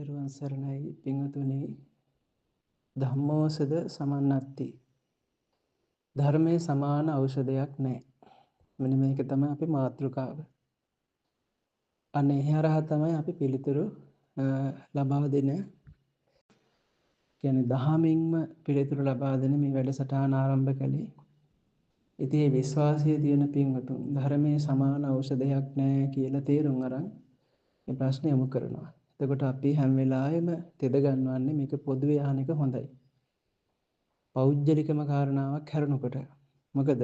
තෙරුවන් සරණයි පිංතුනි ධම්මෝසද සමන්නත්ති ධර්මයේ සමාන ඖෂධයක් නැහැ. මෙන්න මේක තමයි අපි මාතෘකාව. අන්න ඒ හරහා තමයි අපි පිළිතුරු ලබා දෙන කියන්නේ දහමින්ම පිළිතුරු ලබා දෙන මේ වැඩසටහන ආරම්භ කළේ. ඉතින් මේ විශ්වාසය තියෙන පින්වතුන් ධර්මයේ සමාන ඖෂධයක් නැහැ කියලා තේරුම් අරන් මේ ප්‍රශ්නේ යොමු කරනවා. එතකොට අපි හැම වෙලාවෙම තෙද ගන්නවන්නේ මේක පොදුවේ අහන එක හොඳයි. පෞද්ගලිකම කාරණාවක් හැරෙනකොට. මොකද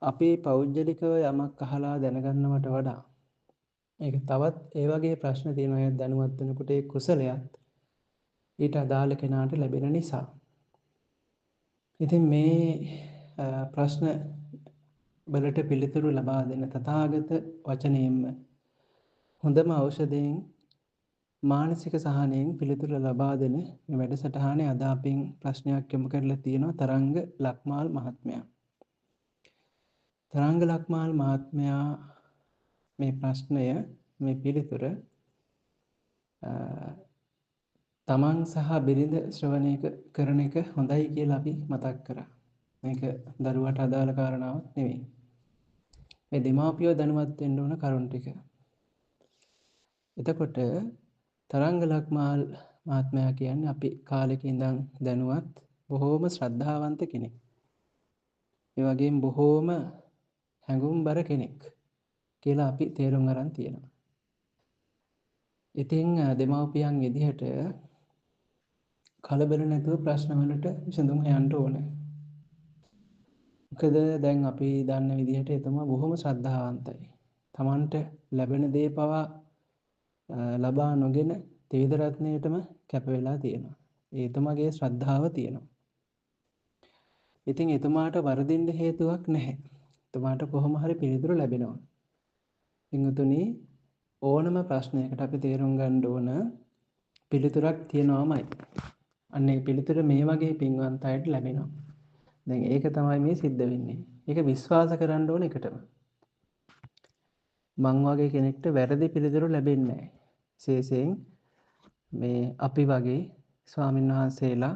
අපි පෞද්ගලිකව යමක් අහලා දැනගන්නවට වඩා ඒක තවත් ඒ වගේ ප්‍රශ්න තියෙන අය දැනුවත් වෙනකොට ඒ කුසලයක් ඊට අදාළ කෙනාට ලැබෙන නිසා. ඉතින් මේ ප්‍රශ්න වලට පිළිතුරු ලබා දෙන තථාගත වචනයෙන්ම හොඳම ඖෂධයෙන් මානසික සහනයෙන් පිළිතුරු ලබා දෙන මේ වැඩසටහනේ අද අපින් ප්‍රශ්නයක් යොමු කරලා තියෙනවා තරංග ලක්මාල් මහත්මයා. තරංග ලක්මාල් මහත්මයා මේ ප්‍රශ්නය මේ පිළිතුර තමන් සහ බිරිඳ ශ්‍රවණය කරන එක හොඳයි කියලා අපි මතක් කරා. මේක දරුවට අදාළ කාරණාවක් නෙවෙයි. මේ දෙමාපියෝ දැනුවත් වෙන්න ඕන කරුණු ටික. එතකොට තරංග ලක්මාල් මහත්මයා කියන්නේ අපි කාලෙක ඉඳන් දැනුවත් බොහෝම ශ්‍රද්ධාවන්ත කෙනෙක්. ඒ වගේම බොහෝම හැඟුම්බර කෙනෙක් කියලා අපි තේරුම් අරන් තියෙනවා. ඉතින් දෙමාපියන් විදිහට කලබල නැතුව ප්‍රශ්න වලට විසඳුම් හොයන්න ඕනේ. මොකද දැන් අපි දන්න විදිහට එතුමා බොහොම ශ්‍රද්ධාවන්තයි. Tamanට ලැබෙන දේ පවා ලබා නොගෙන ත්‍රිවිධ රත්නයටම කැප වෙලා තියෙනවා. එතුමාගේ ශ්‍රද්ධාව තියෙනවා. ඉතින් එතුමාට වරදින්න හේතුවක් නැහැ. එතුමාට කොහොම හරි පිළිතුරු ලැබෙනවා. පින්වතුනි ඕනම ප්‍රශ්නයකට අපි තේරුම් ගන්න ඕන පිළිතුරක් තියෙනවාමයි. අන්න ඒ පිළිතුර මේ වගේ පින්වන්ත අයට ලැබෙනවා. දැන් ඒක තමයි මේ සිද්ධ වෙන්නේ. ඒක විශ්වාස කරන්න ඕන එකටම. මං වගේ කෙනෙක්ට වැරදි පිළිතුරු ලැබෙන්නේ නැහැ. විශේෂයෙන් මේ අපි වගේ ස්වාමීන් වහන්සේලා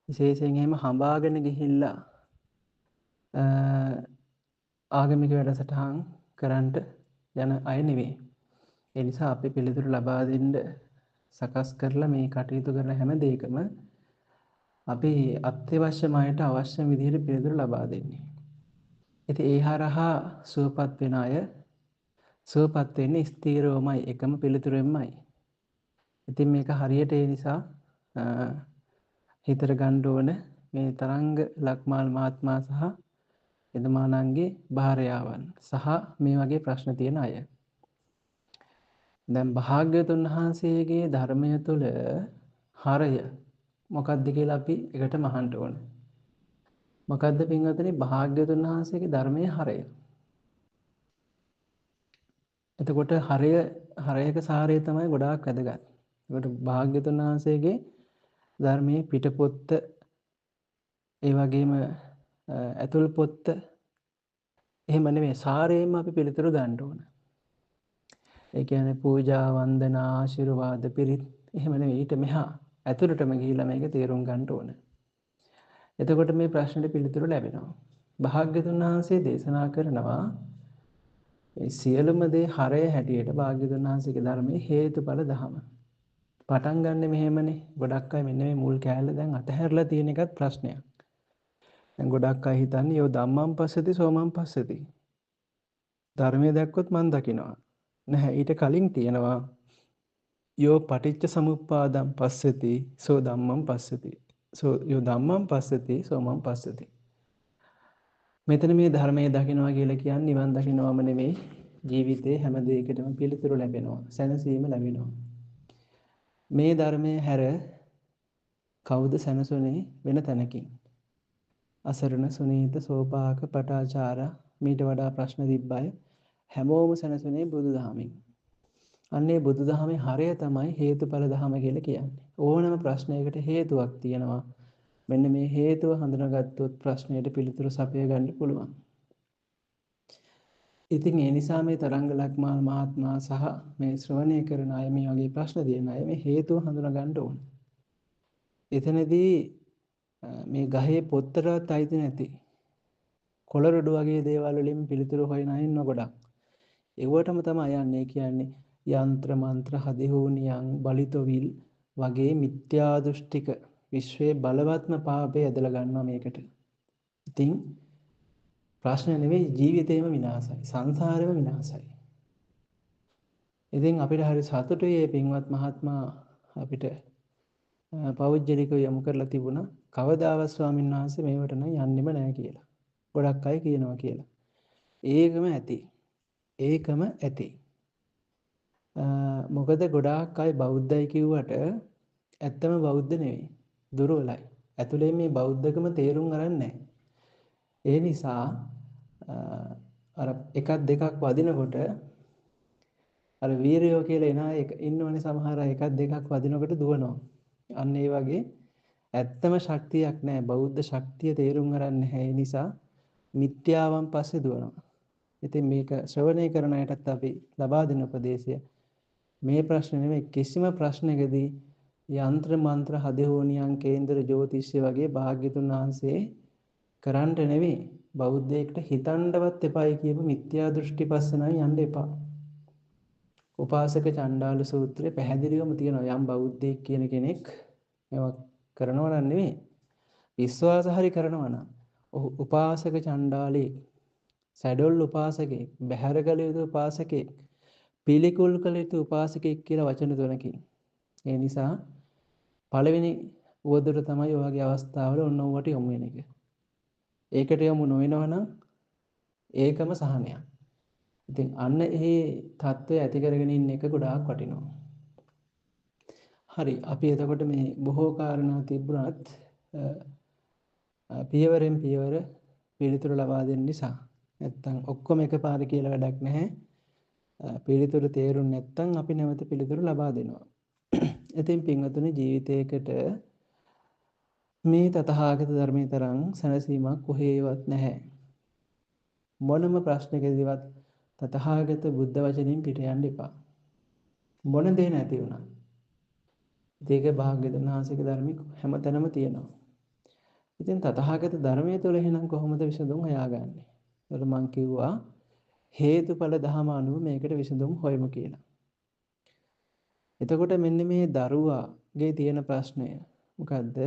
විශේෂයෙන් එහෙම හඹාගෙන ගිහිල්ලා ආගමික වැඩසටහන් කරන්නට යන අය නෙවෙයි. ඒ නිසා අපි පිළිතුරු ලබා දෙන්න සකස් කරලා මේ කටයුතු කරන හැම දෙයකම අපි අත්‍යවශ්‍යම අයට අවශ්‍ය විදිහට පිළිතුරු ලබා දෙන්නේ. ඉතින් ඒ හරහා සුවපත් වෙන අය සුවපත් වෙන්නේ ස්ථීරවමයි එකම පිළිතුරෙන්මයි. ඉතින් මේක හරියට ඒ නිසා හිතර ගන්න ඕන මේ තරංග ලක්මාල් මහත්මයා සහ එතුමාණන්ගේ භාර්යාවන් සහ මේ වගේ ප්‍රශ්න තියෙන අය. දැන් භාග්‍යවතුන් වහන්සේගේ ධර්මය තුළ හරය මොකක්ද කියලා අපි එකට අහන්න ඕන. මොකද්ද පින්වතුනි භාග්‍යවතුන් වහන්සේගේ ධර්මයේ හරය? එතකොට හරයක සාරය තමයි ගොඩාක් වැදගත්. ඒකට භාග්‍යවතුන් වහන්සේගේ ධර්මයේ පිටපොත්ත ඒ වගේම ඇතුල් පොත්ත එහෙම නෙමෙයි සාරයෙන්ම අපි පිළිතුරු ගන්න ඕන. ඒ කියන්නේ පූජා වන්දනා ආශිර්වාද පිරිත් එහෙම නෙමෙයි ඊට මෙහා ඇතුළටම ගිහිල්ලා මේක තේරුම් ගන්න ඕන. එතකොට මේ ප්‍රශ්නෙට පිළිතුරු ලැබෙනවා. භාග්‍යවතුන් වහන්සේ දේශනා කරනවා මේ සියලුම දේ හරය හැටියට භාග්‍යවතුන් වහන්සේගේ ධර්මයේ හේතුඵල ධම. පටන් ගන්න මෙහෙමනේ. ගොඩක් අය මෙන්න මේ මුල් කෑල්ල දැන් අතහැරලා තියෙන එකත් ප්‍රශ්නයක්. දැන් ගොඩක් අය හිතන්නේ යෝ ධම්මං පස්සති සෝමං පස්සති. ධර්මයේ දැක්කොත් මං දකිනවා. නැහැ ඊට කලින් තියෙනවා යෝ පටිච්ච සමුප්පාදං පස්සති සෝ ධම්මං පස්සති. සෝ යෝ ධම්මං පස්සති සෝමං පස්සති. මෙතන මේ ධර්මයේ දකිනවා කියලා කියන්නේ නිවන් දකිනවම නෙමෙයි ජීවිතේ හැම දෙයකටම පිළිතුරු ලැබෙනවා. සැනසීම ලැබෙනවා. මේ ධර්මයේ හැර කවුද සැනසුනේ වෙන තැනකින්? අසරණ සුනීත සෝපාක පටාචාර මීට වඩා ප්‍රශ්න තිබ්බය හැමෝම සැනසුනේ බුදුදහමින්. අන්නේ බුදුදහමේ හරය තමයි හේතුඵල ධම කියලා කියන්නේ. ඕනම ප්‍රශ්නයකට හේතුවක් තියෙනවා. මෙන්න මේ හේතුව හඳුනාගත්තොත් ප්‍රශ්නයට පිළිතුරු සපය ගන්න පුළුවන්. ඉතින් ඒ නිසා මේ තරංග ලක්මාල් මහත්මයා සහ මේ ශ්‍රවණය කරන අය මේ වගේ ප්‍රශ්න දෙන අය මේ හේතුව හඳුනා ගන්න ඕන. එතනදී මේ ගහේ පොත්තටවත් අයිති නැති කොළරොඩු වගේ දේවල් වලින් පිළිතුරු හොයන අය ඉන්න ගොඩක්. ඒවටම තමයි යන්නේ කියන්නේ යంత్ర මන්ත්‍ර හදිහෝනියන් බලිතොවිල් වගේ මිත්‍යා දෘෂ්ටික විශ්වයේ බලවත්ම පාපය ඇදලා ගන්නවා මේකට. ඉතින් ප්‍රශ්න නෙවෙයි ජීවිතේම විනාශයි. සංසාරෙම විනාශයි. ඉතින් අපිට හරි සතුටුයි මේ පින්වත් මහත්මයා අපිට පෞද්ගලිකව යොමු කරලා තිබුණා. කවදාවත් ස්වාමීන් වහන්සේ මේවට නම් යන්නෙම නැහැ කියලා. ගොඩක් අය කියනවා කියලා. ඒකම ඇති. ඒකම ඇති. මොකද ගොඩාක් අය බෞද්ධයි කිව්වට ඇත්තම බෞද්ධ නෙවෙයි. දුර්වලයි. ඇතුලේ මේ බෞද්ධකම තේරුම් ගන්න නැහැ. ඒ නිසා අර එකක් දෙකක් වදිනකොට අර වීරයෝ කියලා එන අය ඉන්නවනේ සමහර අය එකක් දෙකක් වදිනකොට දුවනවා. අන්න ඒ වගේ ඇත්තම ශක්තියක් නැහැ. බෞද්ධ ශක්තිය තේරුම් ගන්න නැහැ. ඒ නිසා මිත්‍යාවන් පස්සේ දුවනවා. ඉතින් මේක ශ්‍රවණය කරන අයටත් අපි ලබා දෙන උපදේශය මේ ප්‍රශ්න නෙමෙයි කිසිම ප්‍රශ්නකදී යంత్ర මන්ත්‍ර හදහෝනියන් කේන්දර ජ්‍යොතිෂ්‍ය වගේ භාග්‍යතුන් වහන්සේ කරන්නට නෙවෙයි බෞද්ධයෙක්ට හිතන්නවත් එපායි කියපු මිත්‍යා දෘෂ්ටි පස්සනයි යන්න එපා. උපාසක චණ්ඩාල සූත්‍රයේ පැහැදිලිවම තියෙනවා යම් බෞද්ධයෙක් කියන කෙනෙක් මේවා කරනවා නම් නෙවෙයි විශ්වාස හරි කරනවා නම් ඔහු උපාසක චණ්ඩාලේ සැඩොල් උපාසකෙක් බහැර කළ යුතු උපාසකෙක් පිළිකුල් කළ යුතු උපාසකෙක් කියලා වචන තුනකින්. ඒ නිසා පළවෙනි උවදුර තමයි ඔය වගේ අවස්ථාවල ඔන්න ඔවට යොමු වෙන එක. ඒකට යොමු නොවෙනවා ඒකම සහනයක්. ඉතින් අන්න ඒ தত্ত্বය ඇති කරගෙන ඉන්න එක ගොඩාක් වටිනවා. හරි අපි එතකොට මේ බොහෝ කාරණා තිබුණත් පියවරෙන් පියවර පිළිතුරු ලබා දෙන්න නිසා නැත්තම් ඔක්කොම එකපාර කියලා වැඩක් නැහැ. පිළිතුරු තේරුම් නැත්තම් අපි නැවත පිළිතුරු ලබා දෙනවා. ඉතින් පින්වතුනි ජීවිතයකට මේ තථාගත ධර්මයේ තරම් සැනසීමක් කොහේවත් නැහැ. මොනම ප්‍රශ්නකදීවත් තථාගත බුද්ධ වචنين පිට යන්න එපා. මොන දේ නැති වුණා. ඒක භාග්‍යවතුන් වහන්සේගේ ධර්මයේ හැමතැනම තියෙනවා. ඉතින් තථාගත ධර්මයේ තුල එහෙනම් කොහොමද විසඳුම් හොයාගන්නේ? ඒකට මම කිව්වා හේතුඵල ධම අනුව මේකට විසඳුම් හොයමු කියලා. එතකොට මෙන්න මේ දරුවාගේ තියෙන ප්‍රශ්නය මොකද්ද?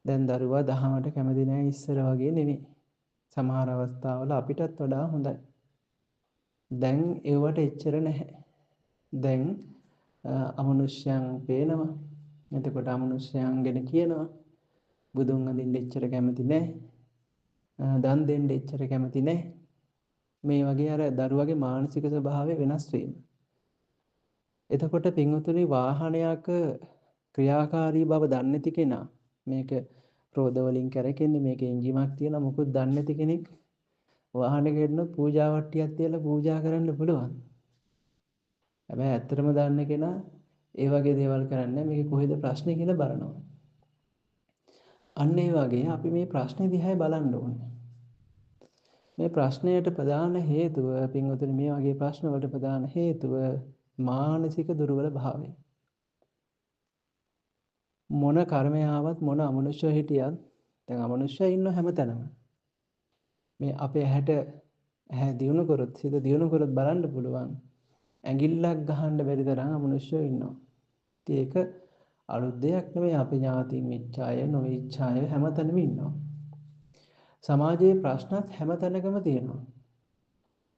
දැන් දරුවා දහමට කැමති නැහැ ඉස්සර වගේ නෙමෙයි. සමහර අවස්ථාවල අපිටත් වඩා හොඳයි. දැන් ඒවට එච්චර නැහැ. දැන් අමනුෂ්‍යයන් පේනවා. එතකොට අමනුෂ්‍යයන් ගැන කියනවා. බුදුන් අඳින්න එච්චර කැමති නැහැ. දන් දෙන්න එච්චර කැමති නැහැ. මේ වගේ අර දරුවගේ මානසික ස්වභාවය වෙනස් වීම. එතකොට පින්වතුනි වාහනයක ක්‍රියාකාරී බව දන්නේ නැති කෙනා මේක රෝද වලින් කරකෙන්නේ මේක එන්ජිමක් තියලා මොකුත් දන්නේ නැති කෙනෙක් වාහනයකට පූජා වට්ටියක් තියලා පූජා කරන්න පුළුවන්. හැබැයි ඇත්තටම දන්න කෙනා ඒ වගේ දේවල් කරන්නේ මේක කොහෙද ප්‍රශ්නේ කියලා බලනවා. අන්න ඒ වගේ අපි මේ ප්‍රශ්නේ දිහා බලන්න ඕනේ. මේ ප්‍රශ්නයට ප්‍රධාන හේතුව පින්වතුනි මේ වගේ ප්‍රශ්න වලට ප්‍රධාන හේතුව මානසික දුර්වල භාවය. මොන කර්මයාවත් මොන අමනුෂ්‍ය හිටියත් දැන් අමනුෂ්‍ය ඉන්න හැමතැනම මේ අපේ ඇහැ දියුණු කරොත් සිත දියුණු කරොත් බලන්න පුළුවන් ඇඟිල්ලක් ගහන්න බැරි තරම් අමනුෂ්‍යයෝ ඉන්නවා. ඉතින් ඒක අලුත් දෙයක් නෙමෙයි අපේ ඥාතීන් මිච්ඡාය නොවිච්ඡාය හැමතැනම ඉන්නවා. සමාජයේ ප්‍රශ්නත් හැමතැනකම තියෙනවා.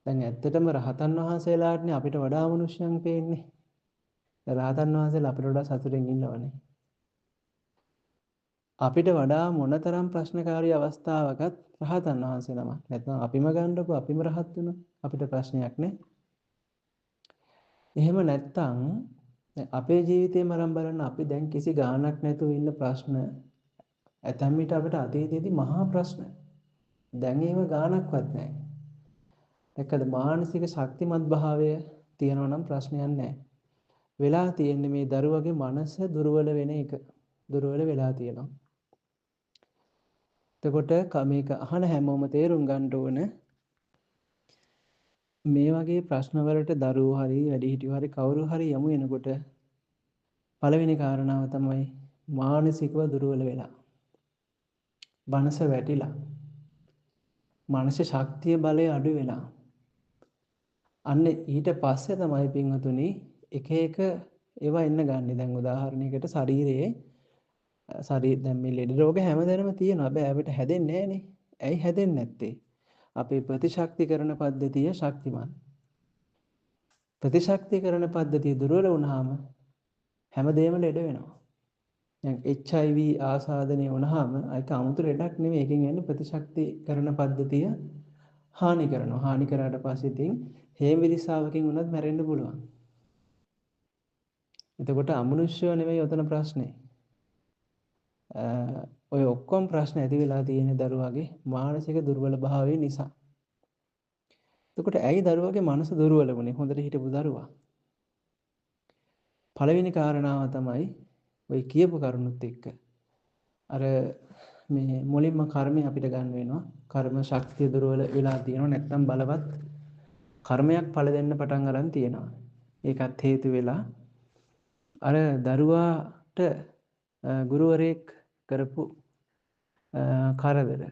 දැන් ඇත්තටම රහතන් වහන්සේලාටනේ අපිට වඩා අමනුෂ්‍යයන් පේන්නේ. රහතන් වහන්සේලා අපිට වඩා සතුටින් ඉන්නවනේ. අපිට වඩා මොනතරම් ප්‍රශ්නකාරී අවස්ථාවකත් රහතන් වහන්සේ නමක් නැත්නම් අපිම ගන්නකො අපිම රහත් වෙනවා අපිට ප්‍රශ්නයක් නේ. එහෙම නැත්නම් අපේ ජීවිතේම අරන් බලන්න අපි දැන් කිසි ගාණක් නැතුව ඉන්න ප්‍රශ්න ඇතැම් විට අපිට අතීතයේදී මහා ප්‍රශ්න දැන් ඒව ගාණක්වත් නැහැ. ඒකද මානසික ශක්තිමත් භාවය තියෙනවා නම් ප්‍රශ්නයක් නැහැ. වෙලා තියෙන්නේ මේ දරුවගේ මනස දුර්වල වෙන එක. දුර්වල වෙලා තියෙනවා. එතකොට මේක අහන හැමෝම තේරුම් ගන්න ඕන මේ වගේ ප්‍රශ්න වලට දරුවෝ හරි වැඩිහිටියෝ හරි කවුරු හරි යමු එනකොට පළවෙනි කාරණාව තමයි මානසිකව දුර්වල වෙලා. මනස වැටිලා. මනසේ ශක්තිය බලය අඩු වෙලා. අන්න ඊට පස්සේ තමයි පින්වතුනි එක එක ඒවා එන්න ගන්න. දැන් උදාහරණයකට ශරීරයේ දැන් මේ ලෙඩ රෝග හැමදැනම තියෙනවා. හැබැයි අපිට හැදෙන්නේ නැහනේ. ඇයි හැදෙන්නේ නැත්තේ? අපේ ප්‍රතිශක්තිකරණ පද්ධතිය ශක්තිමත්. ප්‍රතිශක්තිකරණ පද්ධතිය දුර්වල වුණාම හැමදේම ලෙඩ වෙනවා. දැන් HIV ආසාදනය වුණාම ඒක 아무තු ලෙඩක් නෙමෙයි. ඒකෙන් එන්නේ ප්‍රතිශක්තිකරණ පද්ධතිය හානි කරනවා. හානි කරාට පස්සේ ඉතින් හේම විරිසාවකින් උනත් මැරෙන්න පුළුවන්. එතකොට අමනුෂ්‍යව නෙමෙයි උතන ප්‍රශ්නේ. ඔය ඔක්කොම ප්‍රශ්න ඇති වෙලා තියෙන දරුවාගේ මානසික දුර්වල භාවය නිසා. එතකොට ඇයි දරුවාගේ මනස දුර්වල වුනේ? හොඳට හිටපු දරුවා. පළවෙනි කාරණාව තමයි ඔය කියපු කරුණුත් එක්ක. අර මේ මුලින්ම කර්මය අපිට ගන්න වෙනවා. කර්ම ශක්තිය දුර්වල වෙලා තියෙනවා. නැත්නම් බලවත් කර්මයක් ඵල දෙන්න පටන් ගන්න තියෙනවා. ඒකත් හේතු වෙලා අර දරුවාට ගුරුවරයෙක් කරපු කරදර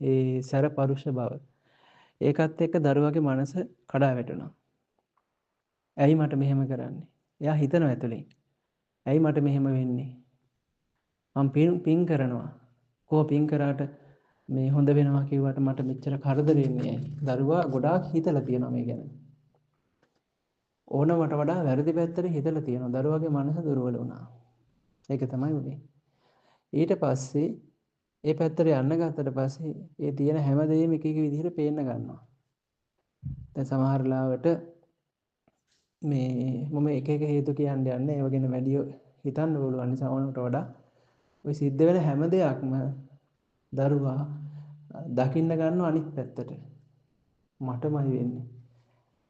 ඒ සැර පරුෂ බව ඒකත් එක්ක දරුවාගේ මනස කඩා වැටෙනවා. ඇයි මට මෙහෙම කරන්නේ? එයා හිතනවා ඇතුලෙන්. ඇයි මට මෙහෙම වෙන්නේ? මම පින් කරනවා. කොහොම පින් කරාට මේ හොඳ වෙනවා කිව්වට මට මෙච්චර කරදර වෙන්නේ ඇයි? දරුවා ගොඩාක් හිතලා තියෙනවා මේ ගැන. ඕනවට වඩා වැරදි පැත්තට හිතලා තියෙනවා. දරුවාගේ මනස දුර්වල වුණා. ඒක තමයි උනේ. ඊට පස්සේ ඒ පැත්තට යන්න ගත්තට පස්සේ ඒ තියෙන හැම දෙයක්ම එක එක විදිහට පේන්න ගන්නවා. දැන් සමහර ලාවට මේ මම එක එක හේතු කියන්න යන්නේ ඒව ගැන වැඩි හිතන්න පුළුවන් නිසා ඕනකට වඩා ওই සිද්ධ වෙන හැම දෙයක්ම දරුවා දකින්න ගන්නව අනිත් පැත්තට. මටමයි වෙන්නේ.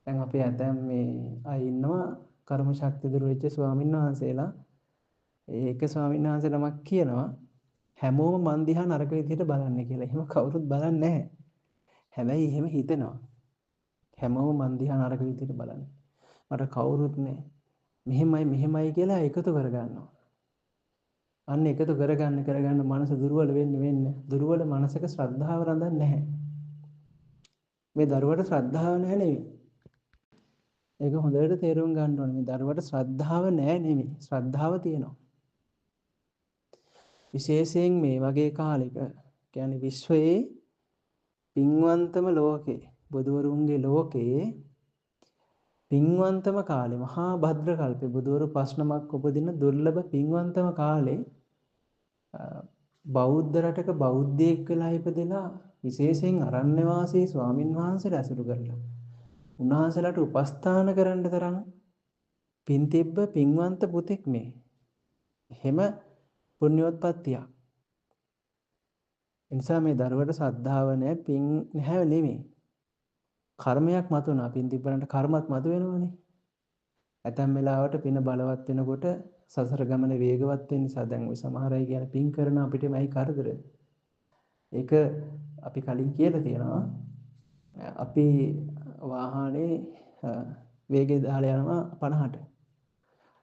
දැන් අපේ ඇතැම් මේ අය ඉන්නවා කර්ම ශක්තිය දුර වෙච්ච ස්වාමීන් වහන්සේලා. ඒක ස්වාමීන් වහන්සේ නමක් කියනවා හැමෝම මන් දිහා නරක විදිහට බලන්නේ කියලා. එහෙම කවුරුත් බලන්නේ නැහැ. හැබැයි එහෙම හිතෙනවා. හැමෝම මන් දිහා නරක විදිහට බලන්නේ. මට කවුරුත් නැහැ. මෙහෙමයි කියලා එකතු කරගන්නවා. අන්න එකතු කරගන්න මනස දුර්වල වෙන්න දුර්වල මනසක ශ්‍රද්ධාව රඳන්නේ නැහැ. මේ දරුවට ශ්‍රද්ධාව නැහැ නෙවෙයි. ඒක හොඳට තේරුම් ගන්න ඕනේ. මේ දරුවට ශ්‍රද්ධාව නැහැ නෙවෙයි. ශ්‍රද්ධාව තියෙනවා. විශේෂයෙන් මේ වගේ කාලෙක කියන්නේ විශ්වයේ පින්වන්තම ලෝකේ බුදුවරුන්ගේ ලෝකයේ පින්වන්තම කාලේ මහා භද්‍ර කල්පේ බුදුවරු 5 නමක් උපදින දුර්ලභ පින්වන්තම කාලේ බෞද්ධ රටක බෞද්ධයෙක් වෙලා ඉපදෙලා විශේෂයෙන් අරණ්‍ය වාසී ස්වාමින් වහන්සේලා ඇසුරු කරලා උන්වහන්සේලාට උපස්ථාන කරන්න තරම් පින් තිබ්බ පින්වන්ත පුතෙක් මේ. එහෙම පුණ්‍යෝත්පත්තියක්. එනිසා මේ දරුවට ශ්‍රද්ධාව නැහැ පින් නැහැ නෙමෙයි. කර්මයක් මතුවනවා. පින් තිබ්බනට කර්මත් මතුවෙනවනේ. ඇතැම් වෙලාවට පින බලවත් වෙනකොට සසර ගමන වේගවත් වෙන නිසා දැන් ওই සමහර අය කියන පින් කරන අපිටමයි කරදර. ඒක අපි කලින් කියලා තියෙනවා. අපි වාහනේ වේගය දාලා යනවා 50ට.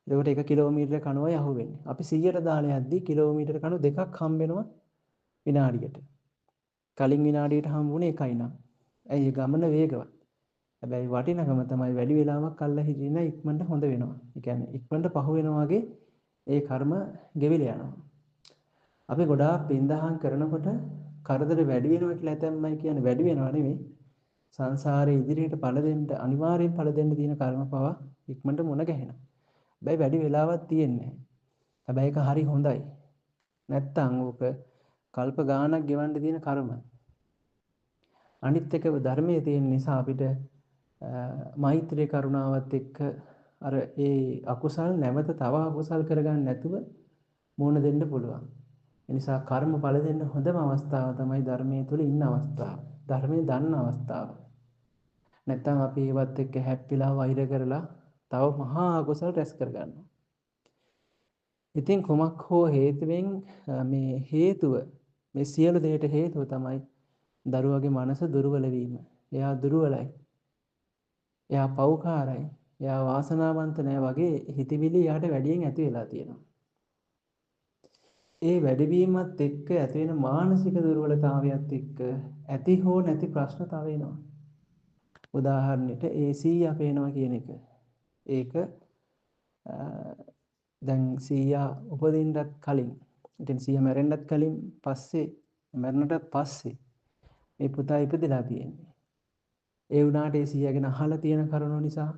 එතකොට 1 කිලෝමීටර කනුවයි අහුවෙන්නේ. අපි 100ට දාලා යද්දි කිලෝමීටර කණු දෙකක් හම්බ වෙනවා විනාඩියට. කලින් විනාඩියට හම්බුනේ 1යි නම්. ඇයි ගමන වේගවත්. හැබැයි වටිනකම තමයි වැඩි වෙලාවක් අල්ල හිටින ඉක්මනට හොඳ වෙනවා. ඒ කියන්නේ ඉක්මනට පහු වෙනවා වගේ ඒ කර්ම ගෙවිලා යනවා. අපි ගොඩාක් පින්දහම් කරනකොට කරදර වැඩි වෙනවා කියලා ඇතැම්මයි කියන්නේ වැඩි වෙනවා නෙමෙයි. සංසාරේ ඉදිරියට ඵල දෙන්න අනිවාර්යෙන් ඵල දෙන්න තියෙන කර්ම පවා ඉක්මනට මුණ ගැහෙනවා. හැබැයි වැඩි වෙලාවක් තියෙන්නේ නැහැ. හැබැයි ඒක හරි හොඳයි. නැත්තම් ඕක කල්ප ගාණක් ගෙවන්න තියෙන කර්ම. අනිත් එක ධර්මයේ තියෙන නිසා අපිට මෛත්‍රී කරුණාවත් එක්ක අර ඒ අකුසල් නැවත තව අකුසල් කරගන්න නැතුව මුණ දෙන්න පුළුවන්. ඒ නිසා කර්ම ඵල දෙන්න හොඳම අවස්ථාව තමයි ධර්මයේ තුල ඉන්න අවස්ථාව. ධර්මයේ දන්න අවස්ථාව. නැත්තම් අපි ඒවත් එක්ක හැප්පිලා වෛර කරලා තව මහා අකුසල් රැස් කරගන්නවා. ඉතින් කුමක් හෝ හේතුවෙන් මේ හේතුව මේ සියලු දෙයට හේතුව තමයි දරුවගේ මනස දුර්වල වීම. එයා දුර්වලයි. එයා පව්කාරයි. එයා වාසනාවන්ත නෑ වගේ හිතවිලි යාට වැඩියෙන් ඇති වෙලා තියෙනවා. ඒ වැඩිවීමත් එක්ක ඇති වෙන මානසික දුර්වලතාවයත් එක්ක ඇති හෝ නැති ප්‍රශ්න තව එනවා. උදාහරණෙට ඒ 100 පේනවා කියන එක. ඒක දැන් 100 උපදින්නත් කලින්, ඉතින් 100 මැරෙන්නත් කලින් පස්සේ මැරුණටත් පස්සේ මේ පුතා ඉපදිලා තියෙන්නේ. ඒ වුණාට ඒ 100 ගැන අහලා තියෙන කරුණු නිසා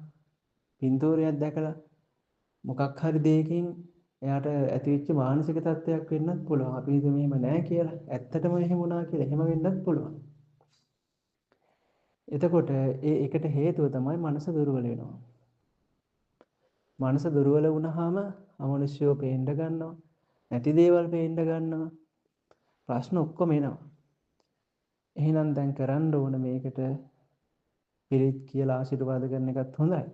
පින්තූරයක් දැකලා මොකක් හරි දෙයකින් එයාට ඇතිවෙච්ච මානසික තත්ත්වයක් වෙන්නත් පුළුවන්. අපි හිතුව මෙහෙම නෑ කියලා. ඇත්තටම එහෙම වුණා කියලා. එහෙම වෙන්නත් පුළුවන්. එතකොට ඒකට හේතුව තමයි මනස දුර්වල වෙනවා. මනස දුර්වල වුණාම අමනුෂ්‍යව පේන්න ගන්නවා. නැති දේවල් පේන්න ගන්නවා. ප්‍රශ්න ඔක්කොම එනවා. එහෙනම් දැන් කරන්න ඕන මේකට පිළිත් කියලා ආශිර්වාද කරන එකත් හොඳයි.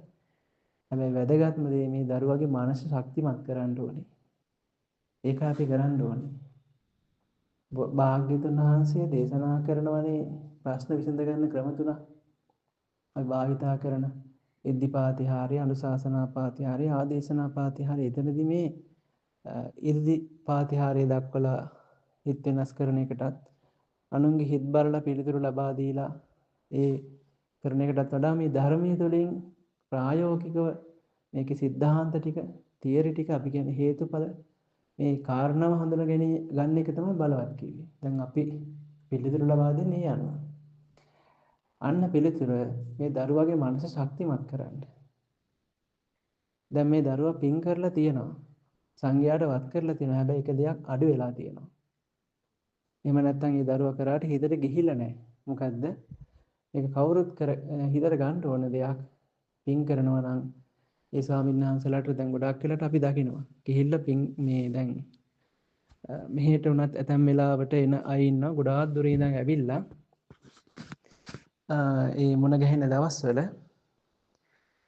හැබැයි වැදගත්ම දේ මේ දරුවගේ මනස ශක්තිමත් කරන්න ඕනේ. ඒක අපි කරන්න ඕනේ. භාග්‍යවතුන් වහන්සේ දේශනා කරනවනේ ප්‍රශ්න විසඳ ගන්න ක්‍රම තුනක්. අපි භාවිතා කරන ඉද්ධිපාතිහාරය, අනුශාසනාපාතිහාරය, ආදේශනාපාතිහාරය. එතනදී මේ ඉද්ධිපාතිහාරය දක්වලා හිත වෙනස් කරන එකටත් අනුන්ගේ හිත බලලා පිළිතුරු ලබා දීලා ඒ කරන එකටත් වඩා මේ ධර්මයේ තුලින් ප්‍රායෝගිකව මේකේ સિદ્ધාන්ත ටික, තියරි ටික අපි කියන්නේ හේතුඵල මේ කාරණාව හඳුනා ගන්න එක තමයි බලවත් කිව්වේ. දැන් අපි පිළිතුරු ලබා දෙන්නේ යනවා. අන්න පිළිතුර මේ දරුවගේ මනස ශක්තිමත් කරන්න. දැන් මේ දරුවා පින් කරලා තියෙනවා. සංඝයාට වත් කරලා තියෙනවා. හැබැයි එක දෙයක් අඩු වෙලා තියෙනවා. එහෙම නැත්නම් මේ දරුවා කරාට හිතට ගිහිල්ලා නැහැ. මොකද්ද? මේක කවුරුත් හිතට ගන්න ඕන දෙයක්. පින් කරනවා නම් ඒ ස්වාමීන් වහන්සේලාට දැන් ගොඩාක් වෙලාට අපි දකිනවා. ගිහිල්ලා පින් මේ දැන් මෙහෙට උනත් ඇතැම් වෙලාවට එන අය ඉන්නවා. ගොඩාක් දුර ඉඳන් ඇවිල්ලා ඒ මුණ ගැහෙන දවස්වල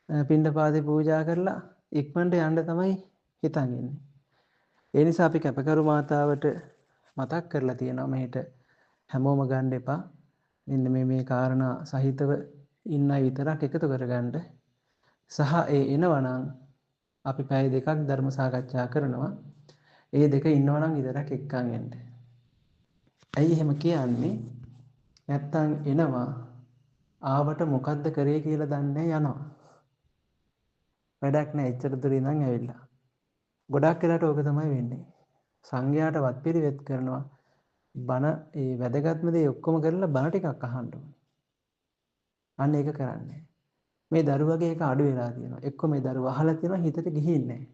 පින්ඩපාතේ පූජා කරලා ඉක්මනට යන්න තමයි හිතන් ඉන්නේ. ඒ නිසා අපි කැපකරු මාතාවට මතක් කරලා තියෙනවා මෙහෙට හැමෝම ගන්න එපා. මෙන්න මේ කාරණා සහිතව ඉන්න අය විතරක් එකතු කරගන්න. සහ ඒ එනවනම් අපි පැය දෙකක් ධර්ම සාකච්ඡා කරනවා. ඒ දෙක ඉන්නවනම් විතරක් එක්කන් එන්න. ඇයි එහෙම කියන්නේ? නැත්තම් එනවා ආවට මොකද්ද කරේ කියලා දන්නේ යනවා. වැඩක් නැහැ එච්චර දුර ඉඳන් ඇවිල්ලා. ගොඩක් වෙලාට ඕක තමයි වෙන්නේ. සංඝයාට වත්පිළිවෙත් කරනවා. බණ ඒ වැදගත්ම දේ ඔක්කොම කරලා බණ ටිකක් අහන්න ඕනේ. අන්න ඒක කරන්නේ. මේ දරුවගේ එක අඩු වෙලා තියෙනවා. එක්ක මේ දරුවා අහලා තියෙනවා හිතට ගිහින්නේ නැහැ.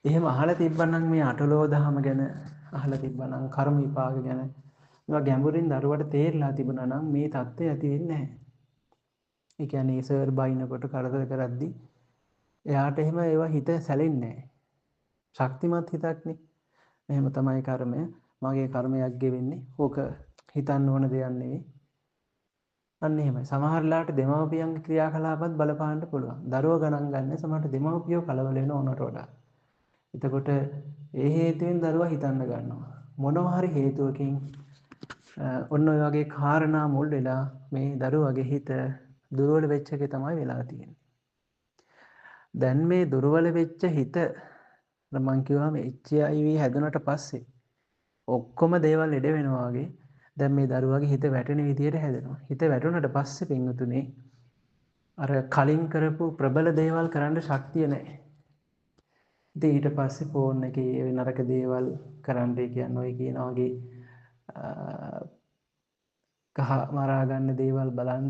එහෙම අහලා තිබ්බනම් මේ අටලෝ දහම ගැන අහලා තිබ්බනම් කර්ම විපාක ගැන මේවා ගැඹුරින් දරුවට තේරලා තිබුණා නම් මේ தත්ත්වය ඇති වෙන්නේ නැහැ. ඒ කියන්නේ සර් බයිනකොට කරදර කරද්දි එයාට එහෙම ඒවා හිත සැලෙන්නේ නැහැ. ශක්තිමත් හිතක්නේ. එහෙම තමයි කර්මය. මගේ කර්මයක් ගෙවෙන්නේ. ඕක හිතන්න ඕන දෙයක් නෙවෙයි. අන්න එහෙමයි. සමහරලාට දෙමව්පියන්ගේ ක්‍රියාකලාපත් බලපාන්න පුළුවන්. දරුවෝ ගණන් ගන්න සමහරට දෙමව්පියෝ කලබල වෙන ඕනට වඩා. එතකොට ඒ හේතුවෙන් දරුවා හිතන්න ගන්නවා. මොනවා හරි හේතුවකින් ඔන්න ඔය වගේ කාරණා මුල් වෙලා මේ දරුවගේ හිත දුර්වල වෙච්ච එක තමයි වෙලා තියෙන්නේ. දැන් මේ දුර්වල වෙච්ච හිත මම කිව්වා මේ HIV හැදුනට පස්සේ ඔක්කොම දේවල් ලෙඩ වෙනවා වගේ දැන් මේ දරුවගේ හිත වැටෙන විදියට හැදෙනවා. හිත වැටුණට පස්සේ පින්වතුනි අර කලින් කරපු ප්‍රබල දේවල් කරන්න ශක්තිය නැහැ. ඉතින් ඊට පස්සේ ෆෝන් එකේ නරක දේවල් කරන්නයි කියන්නේ ඔය කියන වගේ කහ මරා ගන්න දේවල් බලන්න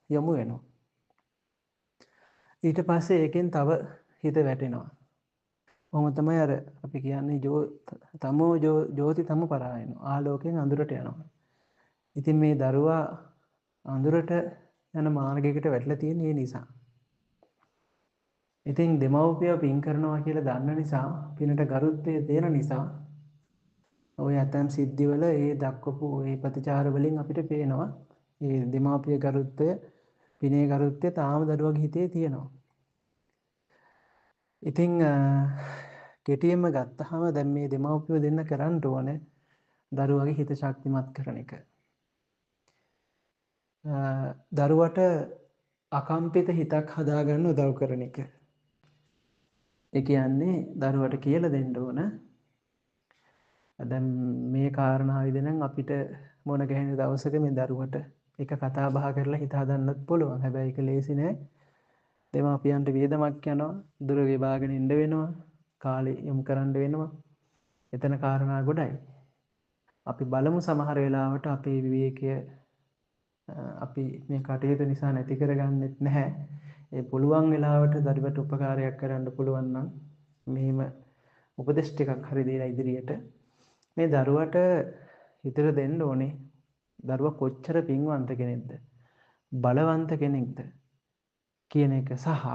යමු වෙනවා. ඊට පස්සේ ඒකෙන් තව හිත වැටෙනවා. කොහොම තමයි අර අපි කියන්නේ ජෝති තම පරායන ආලෝකයෙන් අඳුරට යනවා. ඉතින් මේ දරුවා අඳුරට යන මාර්ගයකට වැටලා තියෙන ඒ නිසා. ඉතින් දෙමව්පියෝ පින් කරනවා කියලා දන්න නිසා, පිනට ගරුත්වය දෙන නිසා ඔය ඇතම් සිද්ධිවල ඒ දක්වපු ඒ ප්‍රතිචාර වලින් අපිට පේනවා මේ දෙමව්පිය ගරුත්වය, පිනේ ගරුත්වය තාම දරුවගේ හිතේ තියෙනවා. ඉතින් කෙටියෙන්ම ගත්තාම දැන් මේ දෙමව්පියෝ දෙන්න කරන්න ඕනේ දරුවගේ හිත ශක්තිමත් කරන එක. දරුවට අකම්පිත හිතක් හදාගන්න උදව් කරන එක. ඒ කියන්නේ දරුවට කියලා දෙන්න ඕන. දැන් මේ කාරණාවේදී නම් අපිට මොන ගැහෙන දවසක මේ දරුවට එක කතා බහ කරලා හිත හදන්නත් පුළුවන්. හැබැයි ඒක ලේසි නෑ. දෙමාපියන්ට වියදමක් යනවා. දුර විභාගෙන ඉන්න වෙනවා. කාලේ යොමු කරන්න වෙනවා. එතන කාරණා ගොඩයි. අපි බලමු සමහර වෙලාවට අපේ විවේකය අපි මේ කටයුතු නිසා නැති කරගන්නෙත් නැහැ. ඒ පුළුවන් වෙලාවට දරුවට උපකාරයක් කරන්න පුළුවන් නම් මෙහෙම උපදෙස් ටිකක් හරි දීලා ඉදිරියට මේ දරුවට හිතට දෙන්න ඕනේ. දරුවා කොච්චර පින්වන්ත කෙනෙක්ද, බලවන්ත කෙනෙක්ද කියන එක සහ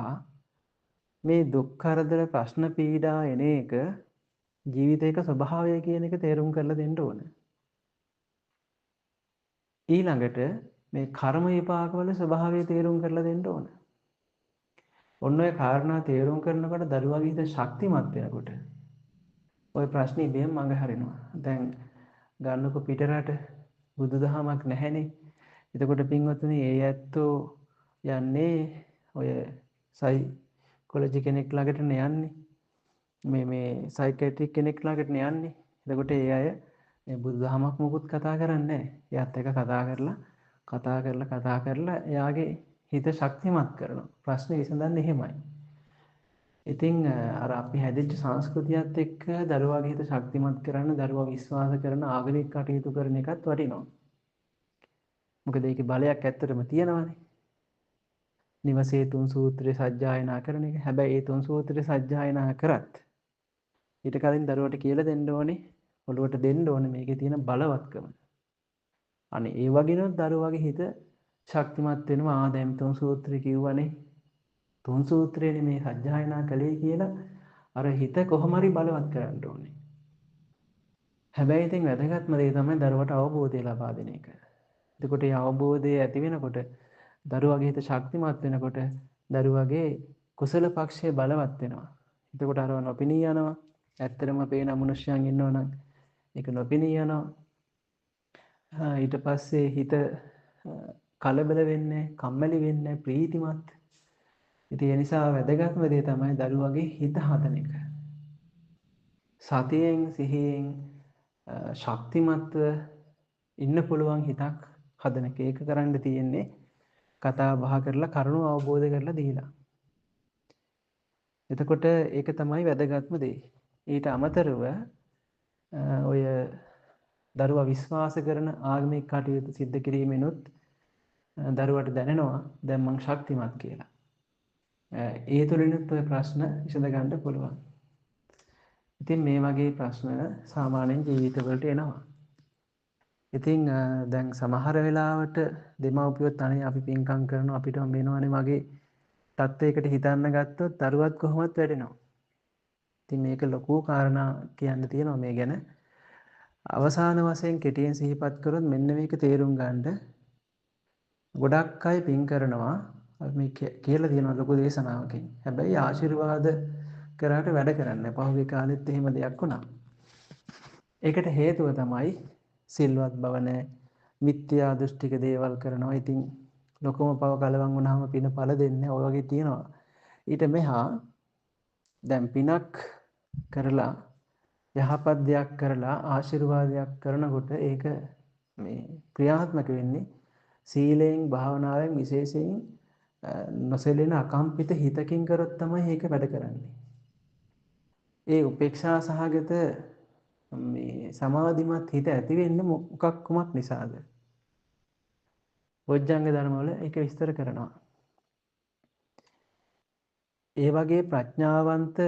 මේ දුක් කරදර ප්‍රශ්න පීඩා එන එක ජීවිතයක ස්වභාවය කියන එක තේරුම් කරලා දෙන්න ඕන. ඊළඟට මේ කර්ම විපාකවල ස්වභාවය තේරුම් කරලා දෙන්න ඕන. ඔන්න ඔය කාරණා තේරුම් කරනකොට දරුවාගේ හිත ශක්තිමත් වෙනකොට ওই ප්‍රශ්නේ ඉබේම මඟ හරිනවා. දැන් ගන්නකො පිටරට බුදුදහමක් නැහැනේ. එතකොට පින්වත්නි ඒ ඇත්තෝ යන්නේ ඔය සයිකොලොජි කෙනෙක් ළඟට යන්නේ. මේ සයිකියාට්‍රික් කෙනෙක් ළඟට යන්නේ. එතකොට ඒ අය මේ බුදුදහමක් මොකුත් කතා කරන්නේ නැහැ. එයාත් එක කතා කරලා එයාගේ හිත ශක්තිමත් කරනවා. ප්‍රශ්නේ විසඳන්නේ එහෙමයි. ඉතින් අර අපි හැදිච්ච සංස්කෘතියත් එක්ක දරුවාගේ හිත ශක්තිමත් කරන්න, දරුවා විශ්වාස කරන ආගමික කටයුතු කරන එකත් වටිනවා. මොකද ඒකේ බලයක් ඇත්තටම තියෙනවානේ. නිවසේ තුන් සූත්‍රය සජ්ජායනා කරන එක. හැබැයි ඒ තුන් සූත්‍රය සජ්ජායනා කරත් ඊට කලින් දරුවට කියලා දෙන්න ඕනේ, ඔළුවට දෙන්න ඕනේ මේකේ තියෙන බලවත්කම. අනේ ඒ වගේනොත් දරුවාගේ හිත ශක්තිමත් වෙනවා. දැන් තුන් සූත්‍රය කිව්වනේ. තුන් සූත්‍රයනේ මේ සජ්ජායනා කළේ කියලා අර හිත කොහොම හරි බලවත් කරන්න ඕනේ. හැබැයි ඉතින් වැදගත්ම දේ තමයි දරුවට අවබෝධය ලබා දෙන එක. එතකොට මේ අවබෝධය ඇති වෙනකොට දරුවාගේ හිත ශක්තිමත් වෙනකොට දරුවාගේ කුසල පක්ෂය බලවත් වෙනවා. එතකොට අරව නොපෙනී යනවා. ඇත්තටම පේන මනුෂ්‍යයන් ඉන්නවනම් ඒක නොපෙනී යනවා. ඊට පස්සේ හිත කලබල වෙන්නේ, කම්මැලි වෙන්නේ, ප්‍රීතිමත්. ඉතින් ඒ නිසා වැදගත්ම දේ තමයි දරුවාගේ හිත හදන එක. සතියෙන් සිහියෙන් ශක්තිමත්ව ඉන්න පුළුවන් හිතක් හදන එක. ඒක කරන්න තියෙන්නේ කතා බහ කරලා කරුණු අවබෝධ කරලා දීලා. එතකොට ඒක තමයි වැදගත්ම දේ. ඊට අමතරව ඔය දරුවා විශ්වාස කරන ආගමික කටයුතු සිද්ධ කිරීමෙනුත් දරුවට දැනෙනවා දැන් මං ශක්තිමත් කියලා. ඒ තුළිනුත් ඔය ප්‍රශ්න විසඳ ගන්න පුළුවන්. ඉතින් මේ වගේ ප්‍රශ්න සාමාන්‍යයෙන් ජීවිතවලට එනවා. ඉතින් දැන් සමහර වෙලාවට දෙමව්පියොත් අනේ අපි පින්කම් කරනවා අපිට වෙනවනේ වගේ තත්වයකට හිතන්න ගත්තොත් දරුවත් කොහොමවත් වැඩෙනවා. ඉතින් මේක ලොකු කාරණා කියන්න තියෙනවා මේ ගැන. අවසාන වශයෙන් කෙටියෙන් සිහිපත් කරොත් මෙන්න මේක තේරුම් ගන්න. ගොඩක් අය පින් කරනවා මේ කියලා තියෙනවා ලොකු දේශනාවකින්. හැබැයි ආශිර්වාද කරාට වැඩ කරන්නේ. පහුගිය කාලෙත් එහෙම දෙයක් වුණා. ඒකට හේතුව තමයි සිල්වත් බව නැහැ. මිත්‍යා දෘෂ්ටික දේවල් කරනවා. ඉතින් ලොකම පව කලවම් වුණාම පින පළ දෙන්නේ ඔය වගේ තියෙනවා. ඊට මෙහා දැන් පිනක් කරලා යහපත් දෙයක් කරලා ආශිර්වාදයක් කරනකොට ඒක මේ ක්‍රියාත්මක වෙන්නේ සීලයෙන් භාවනාවෙන් විශේෂයෙන් නොසැලෙන අකම්පිත හිතකින් කරොත් තමයි ඒක වැඩ කරන්නේ. ඒ උපේක්ෂා සහගත මේ සමාධිමත් හිත ඇති වෙන්නේ මොකක් නිසාද? බොජ්ජංග ධර්මවල ඒක විස්තර කරනවා. ඒ වගේ ප්‍රඥාවන්ත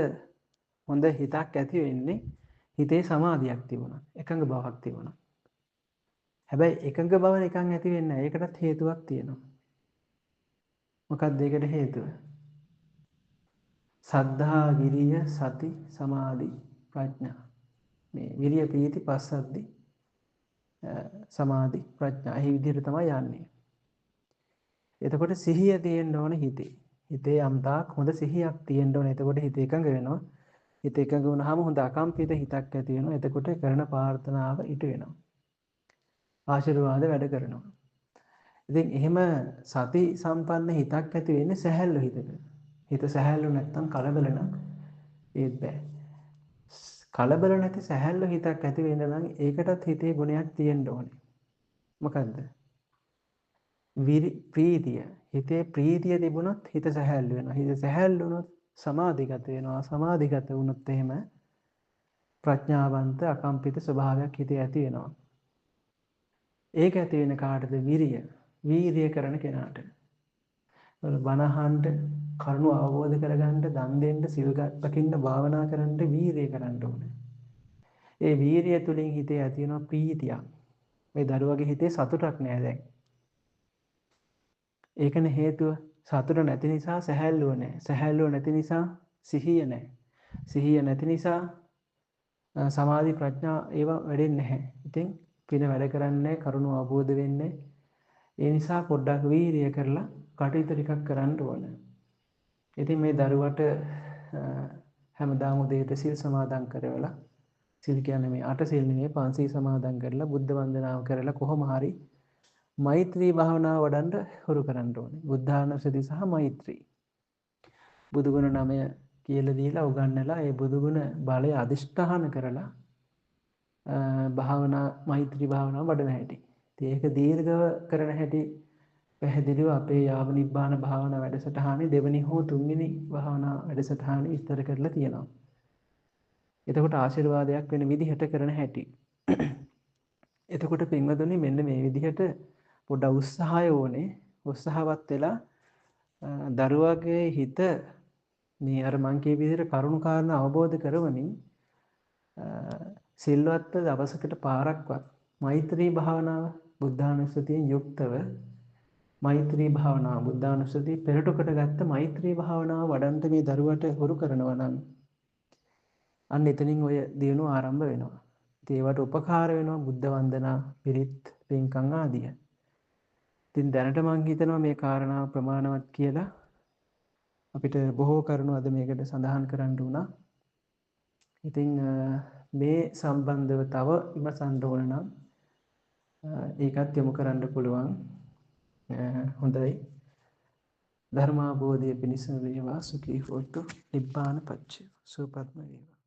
හොඳ හිතක් ඇති වෙන්නේ හිතේ සමාධියක් තිබුණා. එකඟ බවක් තිබුණා. හැබැයි එකඟ බව නිකන් ඇති වෙන්නේ නැහැ. ඒකටත් හේතුවක් තියෙනවා. මොකක්ද ඒකට හේතුව? සද්ධා, විරිය, සති, සමාධි, ප්‍රඥා. මේ විරිය, ප්‍රීති, පස්සද්ධි, සමාධි, ප්‍රඥා. මේ විදිහට තමයි යන්නේ. එතකොට සිහිය තියෙන්න ඕනේ හිතේ. හිතේ යම්තාක් හොඳ සිහියක් තියෙන්න ඕනේ. එතකොට හිත එකඟ වෙනවා. හිත එකඟ වුණාම හොඳ අකම්පිත හිතක් ඇති වෙනවා. එතකොට කරන ප්‍රාර්ථනාව ඉටු වෙනවා. ආශිර්වාද වැඩ කරනවා. ඉතින් එහෙම සති සම්පන්න හිතක් ඇති වෙන්නේ සැහැල්ලු හිතක. හිත සැහැල්ලු නැත්නම් කලබල නම් ඒත් බෑ. කලබල නැති සැහැල්ලු හිතක් ඇති වෙන්න නම් ඒකටත් හිතේ ගුණයක් තියෙන්න ඕනේ. මොකද්ද? ප්‍රීතිය. හිතේ ප්‍රීතිය තිබුණොත් හිත සැහැල්ලු වෙනවා. හිත සැහැල්ලු වුණොත් සමාධිගත වෙනවා. සමාධිගත වුණොත් එහෙම ප්‍රඥාවන්ත අකම්පිත ස්වභාවයක් හිතේ ඇති වෙනවා. ඒක ඇති වෙන කාටද? විරිය. වීරිය කරන කෙනාට. බණ අහන්න, කරුණු අවබෝධ කරගන්න, දන් දෙන්න, සිල් රකින්න, භාවනා කරන්න වීරිය කරන්න ඕනේ. ඒ වීරිය තුලින් හිතේ ඇති වෙන ප්‍රීතියක්. මේ දරුවගේ හිතේ සතුටක් නෑ දැන්. ඒකනේ හේතුව. සතුට නැති නිසා සැහැල්ලුව නෑ. සැහැල්ලුව නැති නිසා සිහිය නෑ. සිහිය නැති නිසා සමාධි ප්‍රඥා ඒවා වැඩෙන්නේ නැහැ. ඉතින් පින වැඩ කරන්නේ කරුණු අවබෝධ වෙන්නේ. ඒ නිසා පොඩ්ඩක් වීරිය කරලා කටයුතු ටිකක් කරන්න ඕන. ඉතින් මේ දරුවට හැමදාම උදේට සිල් සමාදන් කරවලා සිල් කියන්නේ මේ 8 සිල් නෙමෙයි 500 සමාදන් කරලා බුද්ධ වන්දනාව කරලා කොහොම හරි මෛත්‍රී භාවනාව වඩන්න හුරු කරන්න ඕනේ. බුද්ධානුස්සති සහ මෛත්‍රී. බුදුගුණ 9 කියලා දීලා උගන්වලා ඒ බුදුගුණ බලය අදිෂ්ඨාන කරලා භාවනා මෛත්‍රී භාවනාව වඩන හැටි. ඉතින් ඒක දීර්ඝව කරන හැටි පැහැදිලිව අපේ යාව නිබ්බාන භාවනා වැඩසටහනේ දෙවෙනි හෝ තුන්වෙනි භාවනා වැඩසටහනේ විස්තර කරලා තියෙනවා. එතකොට ආශිර්වාදයක් වෙන විදිහට කරන හැටි. එතකොට පින්වතුනි මෙන්න මේ විදිහට පොඩ්ඩක් උත්සාහය ඕනේ. උත්සාහවත් වෙලා දරුවගේ හිත මේ අර මං කිය විදිහට කරුණු කාරණා අවබෝධ කරවමින් සිල්වත්ව දවසකට පාරක්වත් මෛත්‍රී භාවනාව බුද්ධානුස්සතියෙන් යුක්තව මෛත්‍රී භාවනාව බුද්ධානුස්සතිය පෙරට කොටගත්ත මෛත්‍රී භාවනාව වඩන්ට මේ දරුවට හුරු කරනවා නම් අන්න එතනින් ඔය දියුණුව ආරම්භ වෙනවා. ඉතින් ඒවට උපකාර වෙනවා බුද්ධ වන්දනා, පිරිත්, පින්කම් ආදිය. ඉතින් දැනට මං හිතනවා මේ කාරණා ප්‍රමාණවත් කියලා අපිට බොහෝ කරුණු අද මේකට සඳහන් කරන්න වුණා. ඉතින් මේ සම්බන්ධව තව විමසන්න ඕන නම් ඒකත් යොමු කරන්න පුළුවන්. හොඳයි. ධර්මාබෝධය පිණිස වේවා සුඛී හොතු නිබ්බාන පච්චය. සුවපත්ම වේවා.